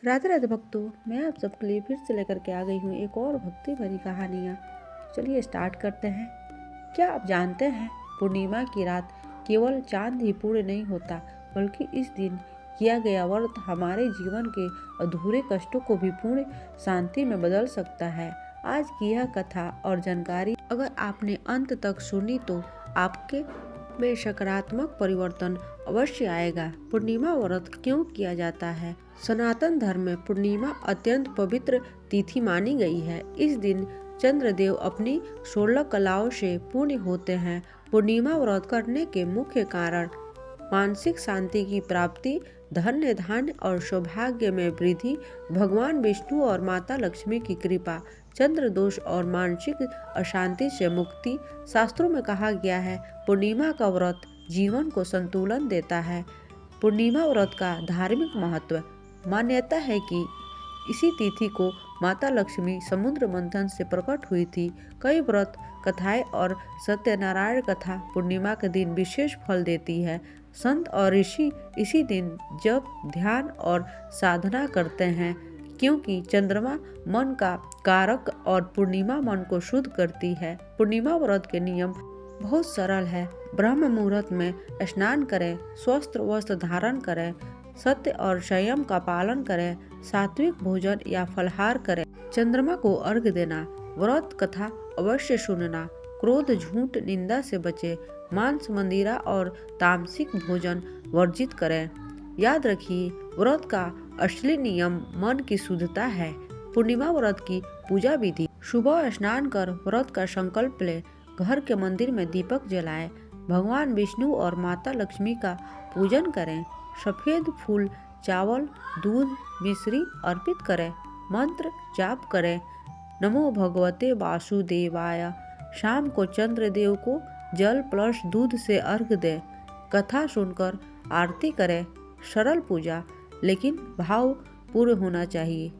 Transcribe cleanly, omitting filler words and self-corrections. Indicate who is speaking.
Speaker 1: राधे राधे भक्तों, मैं आप सबके लिए फिर से लेकर के आ गई हूँ एक और भक्ति भरी कहानियाँ। चलिए स्टार्ट करते हैं। क्या आप जानते हैं, पूर्णिमा की रात केवल चांद ही पूर्ण नहीं होता, बल्कि इस दिन किया गया व्रत हमारे जीवन के अधूरे कष्टों को भी पूर्ण शांति में बदल सकता है। आज की यह कथा और जानकारी अगर आपने अंत तक सुनी तो आपके में सकारात्मक परिवर्तन अवश्य आएगा। पूर्णिमा व्रत क्यों किया जाता है? सनातन धर्म में पूर्णिमा अत्यंत पवित्र तिथि मानी गई है। इस दिन चंद्रदेव अपनी 16 कलाओं से पूर्ण होते हैं। पूर्णिमा व्रत करने के मुख्य कारण मानसिक शांति की प्राप्ति, धन्य धान्य और सौभाग्य में वृद्धि, भगवान विष्णु और माता लक्ष्मी की कृपा, चंद्र दोष और मानसिक अशांति से मुक्ति। शास्त्रों में कहा गया है, पूर्णिमा का व्रत जीवन को संतुलन देता है। पूर्णिमा व्रत का धार्मिक महत्व। मान्यता है कि इसी तिथि को माता लक्ष्मी समुद्र मंथन से प्रकट हुई थी। कई व्रत कथाएं और सत्यनारायण कथा पूर्णिमा के दिन विशेष फल देती है। संत और ऋषि इसी दिन जप, ध्यान और साधना करते हैं, क्योंकि चंद्रमा मन का कारक और पूर्णिमा मन को शुद्ध करती है। पूर्णिमा व्रत के नियम बहुत सरल है। ब्रह्म मुहूर्त में स्नान करें, स्वस्थ वस्त्र धारण करें, सत्य और संयम का पालन करें, सात्विक भोजन या फलाहार करें, चंद्रमा को अर्घ्य देना, व्रत कथा अवश्य सुनना, क्रोध, झूठ, निंदा से बचे, मांस, मंदिरा और तामसिक भोजन वर्जित करें। याद रखिए, व्रत का असली नियम मन की शुद्धता है। पूर्णिमा व्रत की पूजा विधि। सुबह स्नान कर व्रत का संकल्प ले, घर के मंदिर में दीपक जलाएं, भगवान विष्णु और माता लक्ष्मी का पूजन करें, सफेद फूल, चावल, दूध, मिश्री अर्पित करें, मंत्र जाप करें, नमो भगवते वासुदेवाय। शाम को चंद्रदेव को जल प्लस दूध से अर्घ्य दें, कथा सुनकर आरती करें। सरल पूजा, लेकिन भाव पूर्ण होना चाहिए।